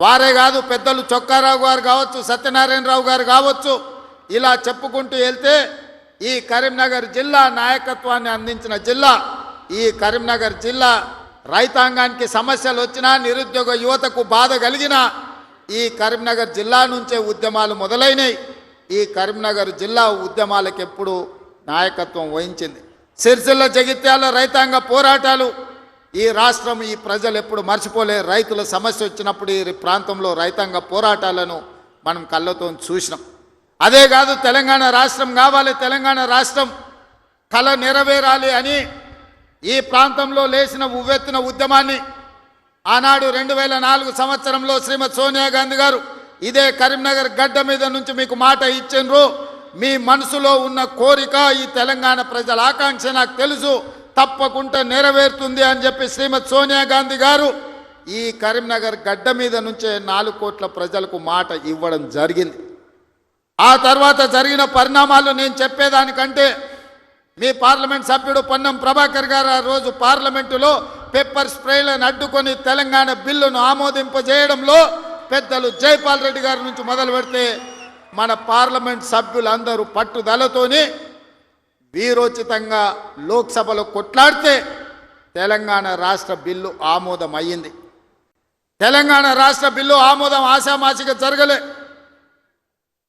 వారే కాదు, పెద్దలు చొక్కారావు గారు కావచ్చు, సత్యనారాయణరావు గారు కావచ్చు, ఇలా చెప్పుకుంటూ వెళ్తే ఈ కరీంనగర్ జిల్లా నాయకత్వాన్ని అందించిన జిల్లా. ఈ కరీంనగర్ జిల్లా రైతాంగానికి సమస్యలు వచ్చినా, నిరుద్యోగ యువతకు బాధ కలిగినా ఈ కరీంనగర్ జిల్లా నుంచే ఉద్యమాలు మొదలైనవి. ఈ కరీంనగర్ జిల్లా ఉద్యమాలకు ఎప్పుడు నాయకత్వం వహించింది. సిరిసిల్ల జగిత్యాల రైతాంగ పోరాటాలు ఈ రాష్ట్రం, ఈ ప్రజలు ఎప్పుడు మర్చిపోలే. రైతుల సమస్య వచ్చినప్పుడు ఈ ప్రాంతంలో రైతాంగ పోరాటాలను మనం కళ్ళతో చూసినాం. అదే కాదు, తెలంగాణ రాష్ట్రం కావాలి, తెలంగాణ రాష్ట్రం కళ నెరవేరాలి అని ఈ ప్రాంతంలో లేచిన ఉవ్వెత్తున ఉద్యమాన్ని ఆనాడు 2004 సంవత్సరంలో శ్రీమతి సోనియా గాంధీ గారు ఇదే కరీంనగర్ గడ్డ మీద నుంచి మీకు మాట ఇచ్చిండ్రు. మీ మనసులో ఉన్న కోరిక, ఈ తెలంగాణ ప్రజల ఆకాంక్ష నాకు తెలుసు, తప్పకుండా నెరవేరుతుంది అని చెప్పి శ్రీమతి సోనియా గాంధీ గారు ఈ కరీంనగర్ గడ్డ మీద నుంచే 4 కోట్ల ప్రజలకు మాట ఇవ్వడం జరిగింది. ఆ తర్వాత జరిగిన పరిణామాలు నేను చెప్పేదానికంటే మీ పార్లమెంట్ సభ్యుడు పొన్నం ప్రభాకర్ గారు ఆ రోజు పార్లమెంటులో పెప్పర్ స్ప్రేలను అడ్డుకొని తెలంగాణ బిల్లును ఆమోదింపజేయడంలో పెద్దలు జైపాల్ రెడ్డి గారి నుంచి మొదలు పెడితే మన పార్లమెంట్ సభ్యులందరూ పట్టుదలతోని వీరోచితంగా లోక్సభలో కొట్లాడితే తెలంగాణ రాష్ట్ర బిల్లు ఆమోదం అయ్యింది. తెలంగాణ రాష్ట్ర బిల్లు ఆమోదం ఆశామాషిగా జరగలే,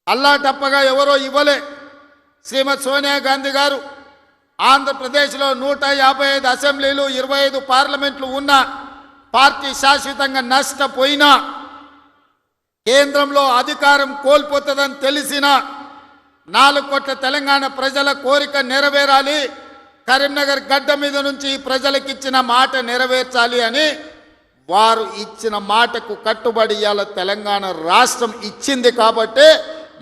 అల్లాటప్పగా ఎవరో ఇవ్వలే. శ్రీమతి సోనియా గాంధీ గారు ఆంధ్రప్రదేశ్లో 155 అసెంబ్లీలు, 25 పార్లమెంట్లు ఉన్న పార్టీ శాశ్వతంగా నష్టపోయినా, కేంద్రంలో అధికారం కోల్పోతుందని తెలిసిన 4 కోట్ల తెలంగాణ ప్రజల కోరిక నెరవేరాలి, కరీంనగర్ గడ్డ మీద నుంచి ప్రజలకు ఇచ్చిన మాట నెరవేర్చాలి అని వారు ఇచ్చిన మాటకు కట్టుబడి ఇవాళ తెలంగాణ రాష్ట్రం ఇచ్చింది. కాబట్టి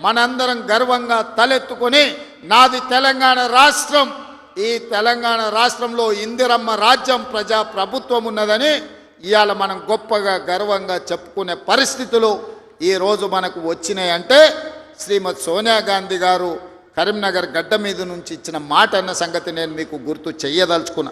మనందరం గర్వంగా తలెత్తుకొని నాది తెలంగాణ రాష్ట్రం, ఈ తెలంగాణ రాష్ట్రంలో ఇందిరమ్మ రాజ్యం, ప్రజా ప్రభుత్వం ఉన్నదని ఇవాళ మనం గొప్పగా గర్వంగా చెప్పుకునే పరిస్థితులు ఈరోజు మనకు వచ్చినాయి. అంటే శ్రీమతి సోనియా గాంధీ గారు కరీంనగర్ గడ్డ మీద నుంచి ఇచ్చిన మాట అన్న సంగతి నేను మీకు గుర్తు చెయ్యదలుచుకున్నా.